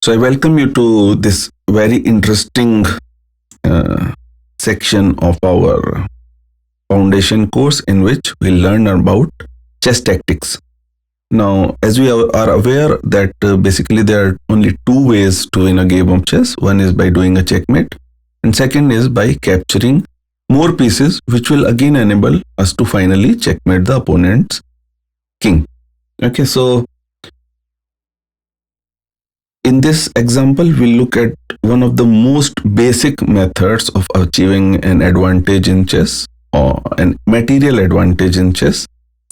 So I welcome you to this very interesting uh, section of our foundation course in which we learn about chess tactics. Now, as we are aware that basically there are only two ways to win a game of chess. One is by doing a checkmate, and second is by capturing more pieces, which will again enable us to finally checkmate the opponent's king. Okay, so in this example, we'll look at one of the most basic methods of achieving an advantage in chess, or an material advantage in chess,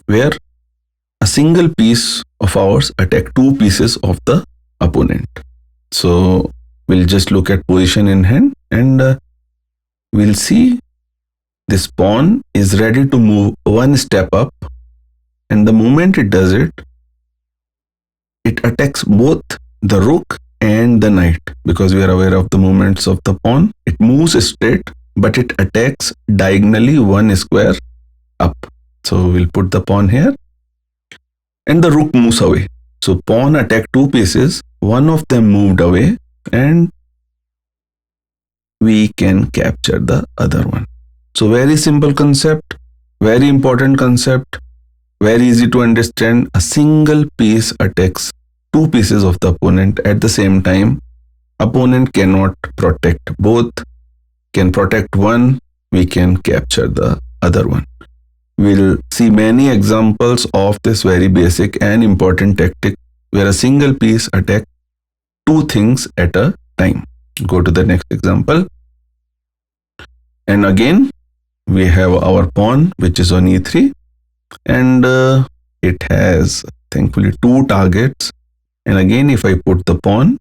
where a single piece of ours attack two pieces of the opponent. So we'll just look at position in hand, and we'll see this pawn is ready to move one step up, and the moment it does it, it attacks both the rook and the knight. Because we are aware of the movements of the pawn, it moves straight, but it attacks diagonally one square up. So we'll put the pawn here, and the rook moves away. So pawn attacked two pieces, one of them moved away, and we can capture the other one. So very simple concept, very important concept, very easy to understand. A single piece attacks two pieces of the opponent at the same time. Opponent cannot protect both, can protect one, we can capture the other one. We'll see many examples of this very basic and important tactic where a single piece attacks two things at a time. Go to the next example. And again, we have our pawn, which is on e3, and it has thankfully two targets. And again, if I put the pawn,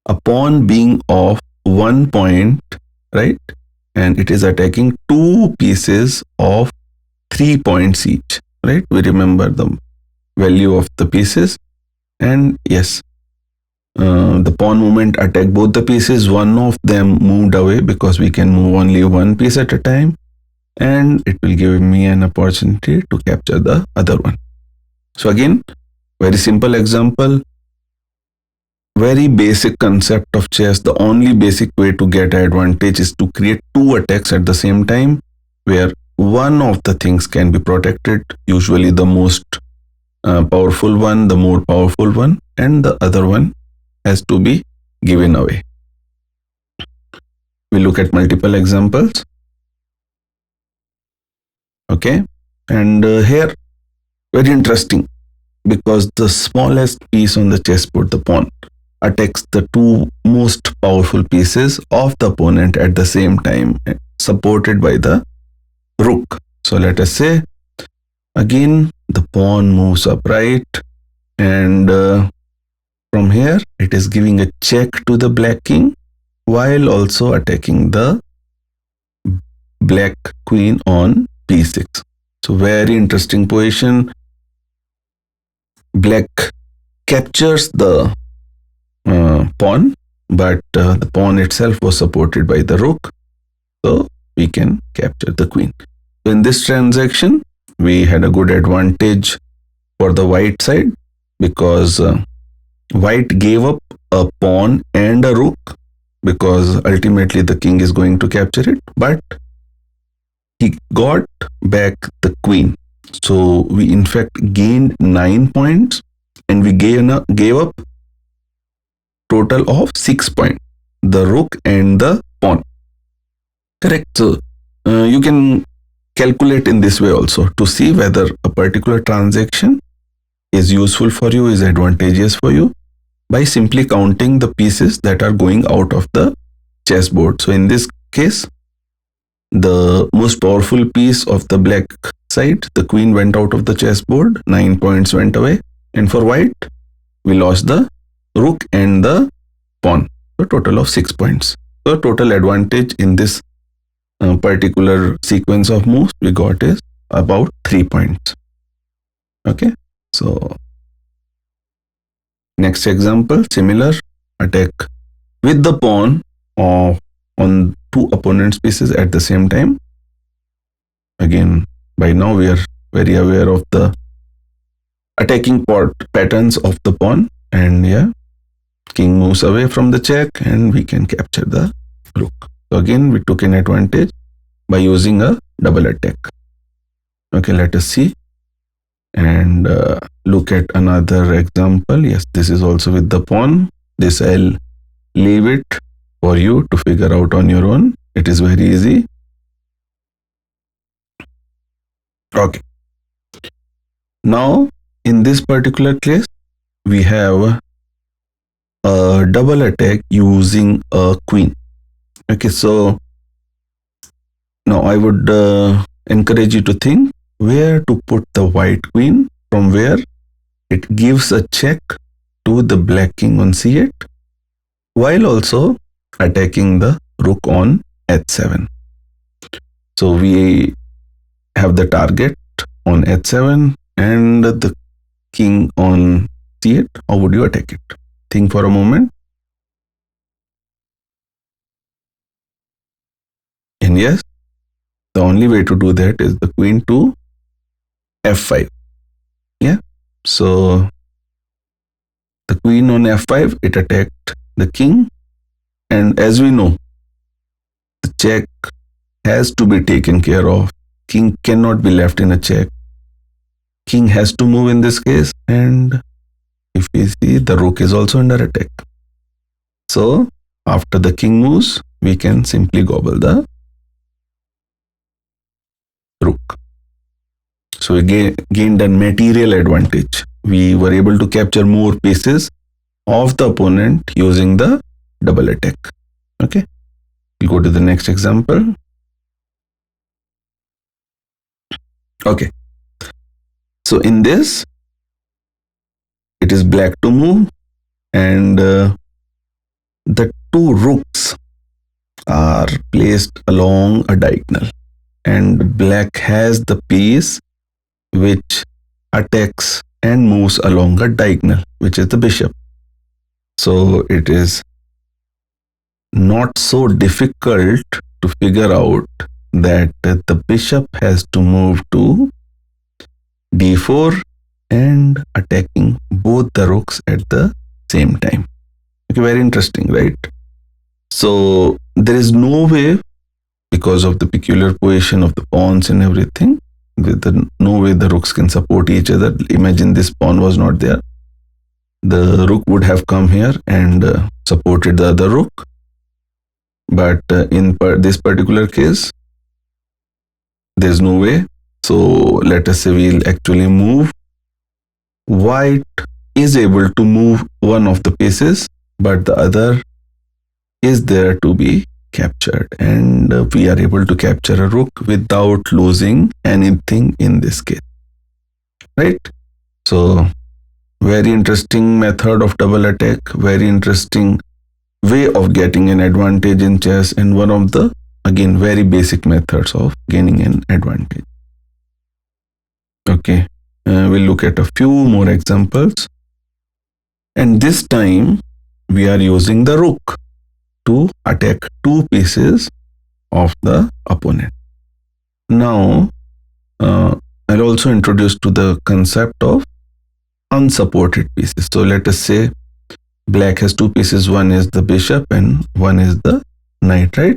a pawn being of 1 point, right? And it is attacking two pieces of 3 points each, right? We remember the value of the pieces. And yes, the pawn movement attacked both the pieces. One of them moved away because we can move only one piece at a time. And it will give me an opportunity to capture the other one. So again, very simple example. Very basic concept of chess. The only basic way to get advantage is to create two attacks at the same time, where one of the things can be protected, usually the most powerful one, the more powerful one, and the other one has to be given away. We look at multiple examples. Okay, and here, very interesting, because the smallest piece on the chessboard, the pawn, attacks the two most powerful pieces of the opponent at the same time, supported by the rook. So let us say, again, the pawn moves upright, and from here, it is giving a check to the black king, while also attacking the black queen on p6. So very interesting position. Black captures the pawn, but the pawn itself was supported by the rook, so we can capture the queen. So in this transaction, we had a good advantage for the white side, because white gave up a pawn and a rook, because ultimately the king is going to capture it, but he got back the queen. So we in fact gained 9 points, and we gave up total of 6 points, the rook and the pawn. Correct. So you can calculate in this way also to see whether a particular transaction is useful for you, is advantageous for you, by simply counting the pieces that are going out of the chessboard. So in this case, the most powerful piece of the black side, the queen, went out of the chessboard, 9 points went away. And for white, we lost the rook and the pawn, so total of 6 points. So total advantage in this particular sequence of moves we got is about 3 points. Okay, so next example, similar attack with the pawn on two opponents' pieces at the same time. Again, by now we are very aware of the attacking patterns of the pawn, and yeah, king moves away from the check and we can capture the rook. So again, we took an advantage by using a double attack. Okay, let us see and look at another example. Yes, this is also with the pawn. This I'll leave it for you to figure out on your own. It is very easy. Okay. Now, in this particular case, we have a double attack using a queen. Okay, so now I would encourage you to think where to put the white queen, from where it gives a check to the black king on c8, while also attacking the rook on h7. So we have the target on h7 and the king on c8. How would you attack it? Think for a moment. And yes, the only way to do that is the queen to f5. Yeah. So the queen on f5, it attacked the king. And as we know, the check has to be taken care of. King cannot be left in a check. King has to move in this case. And if you see, the rook is also under attack. So after the king moves, we can simply gobble the rook. So we gained a material advantage. We were able to capture more pieces of the opponent using the double attack. Okay, we'll go to the next example. Okay, so in this, it is black to move, and the two rooks are placed along a diagonal, and black has the piece which attacks and moves along a diagonal, which is the bishop. So it is not so difficult to figure out that the bishop has to move to d4 and attacking both the rooks at the same time. Okay, very interesting, right? So there is no way, because of the peculiar position of the pawns and everything, no way the rooks can support each other. Imagine this pawn was not there. The rook would have come here and supported the other rook. But in this particular case, there's no way. So let us say we'll actually move. White is able to move one of the pieces, but the other is there to be captured, and we are able to capture a rook without losing anything in this case, right? So very interesting method of double attack, very interesting way of getting an advantage in chess, and one of the, again, very basic methods of gaining an advantage. Okay, we'll look at a few more examples, and this time we are using the rook to attack two pieces of the opponent. Now, I'll also introduce to the concept of unsupported pieces. So let us say black has two pieces. One is the bishop and one is the knight, right?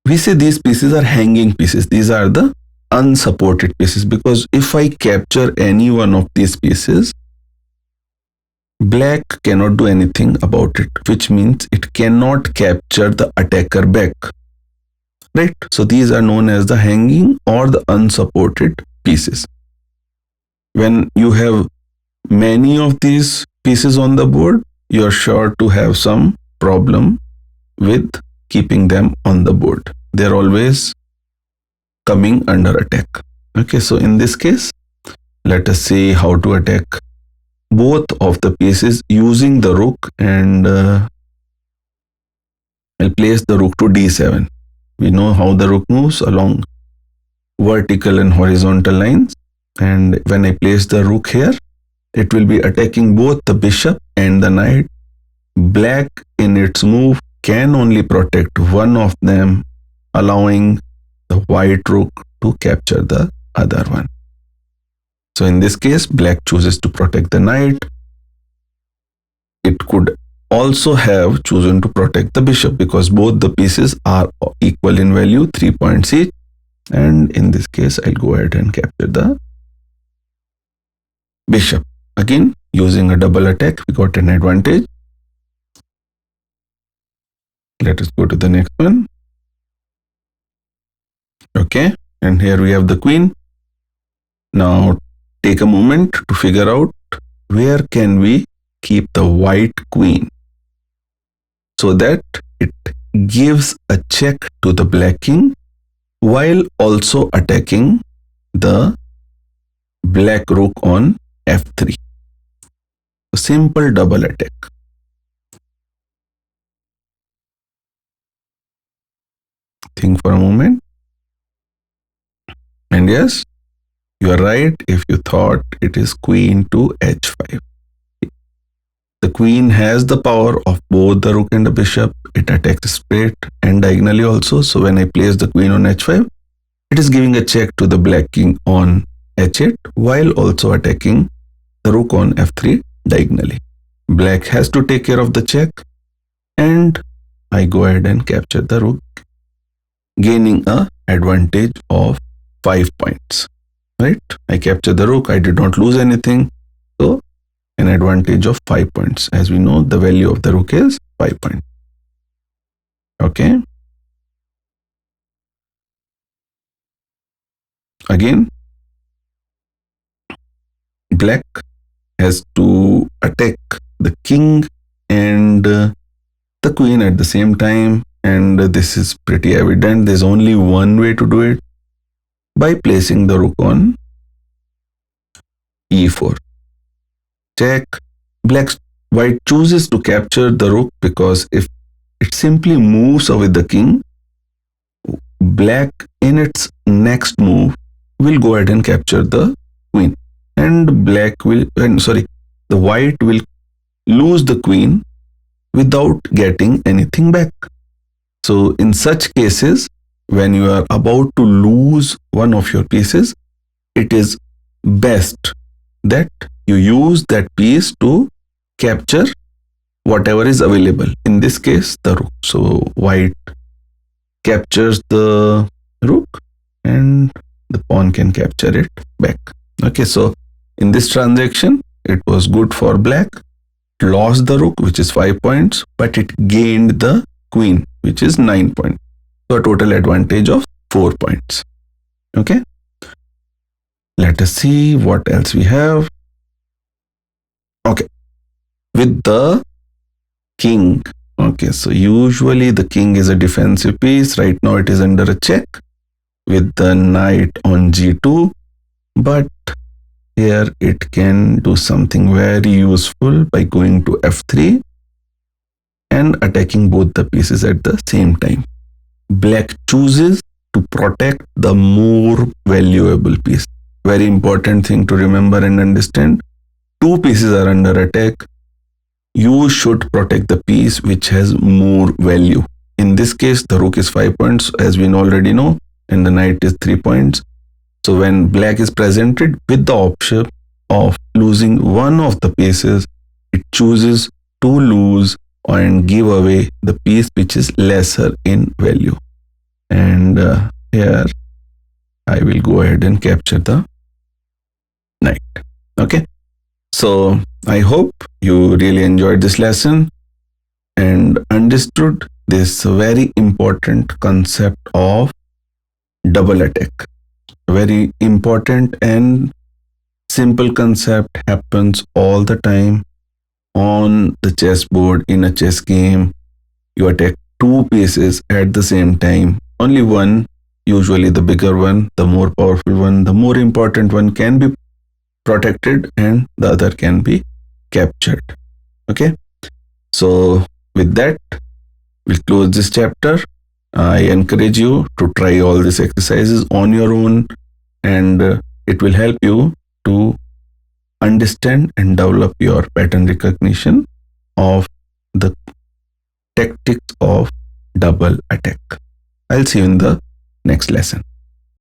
We say these pieces are hanging pieces. These are the unsupported pieces, because if I capture any one of these pieces, black cannot do anything about it, which means it cannot capture the attacker back, right? So these are known as the hanging or the unsupported pieces. When you have many of these pieces on the board, you're sure to have some problem with keeping them on the board. They're always coming under attack. Okay, so in this case, let us see how to attack both of the pieces using the rook, and I'll place the rook to d7. We know how the rook moves along vertical and horizontal lines, and when I place the rook here, it will be attacking both the bishop and the knight. Black in its move can only protect one of them, allowing the white rook to capture the other one. So in this case, black chooses to protect the knight. It could also have chosen to protect the bishop because both the pieces are equal in value, 3 points each. And in this case, I'll go ahead and capture the bishop. Again, using a double attack, we got an advantage. Let us go to the next one. Okay, and here we have the queen. Now take a moment to figure out where can we keep the white queen so that it gives a check to the black king while also attacking the black rook on f3. A simple double attack. Think for a moment. And yes, you are right if you thought it is queen to h5. The queen has the power of both the rook and the bishop. It attacks straight and diagonally also. So when I place the queen on h5, it is giving a check to the black king on h8 while also attacking the rook on f3 diagonally. Black has to take care of the check, and I go ahead and capture the rook, gaining a advantage of 5 points. Right? I captured the rook. I did not lose anything. So an advantage of 5 points. As we know, the value of the rook is 5 points. Okay. Again, black has to attack the king and the queen at the same time, and this is pretty evident. There's only one way to do it, by placing the rook on e4. Check. White chooses to capture the rook because if it simply moves away the king, black in its next move will go ahead and capture the queen, and the white will lose the queen without getting anything back. So in such cases, when you are about to lose one of your pieces, it is best that you use that piece to capture whatever is available. In this case, the rook. So white captures the rook and the pawn can capture it back. Okay, so in this transaction, it was good for black. It lost the rook, which is 5 points, but it gained the queen, which is 9 points. So a total advantage of 4 points. Okay. Let us see what else we have. Okay. With the king. Okay, so usually the king is a defensive piece. Right now it is under a check with the knight on g2. But here it can do something very useful by going to f3 and attacking both the pieces at the same time. Black chooses to protect the more valuable piece. Very important thing to remember and understand. Two pieces are under attack. You should protect the piece which has more value. In this case, the rook is 5 points, as we already know, and the knight is 3 points. So when black is presented with the option of losing one of the pieces, it chooses to lose and give away the piece which is lesser in value. And here I will go ahead and capture the knight. Okay. So I hope you really enjoyed this lesson and understood this very important concept of double attack. Very important and simple concept, happens all the time on the chessboard. In a chess game, you attack two pieces at the same time. Only one, usually the bigger one, the more powerful one, the more important one can be protected and the other can be captured. Okay, so with that, we'll close this chapter. I encourage you to try all these exercises on your own, and it will help you to understand and develop your pattern recognition of the tactics of double attack. I'll see you in the next lesson.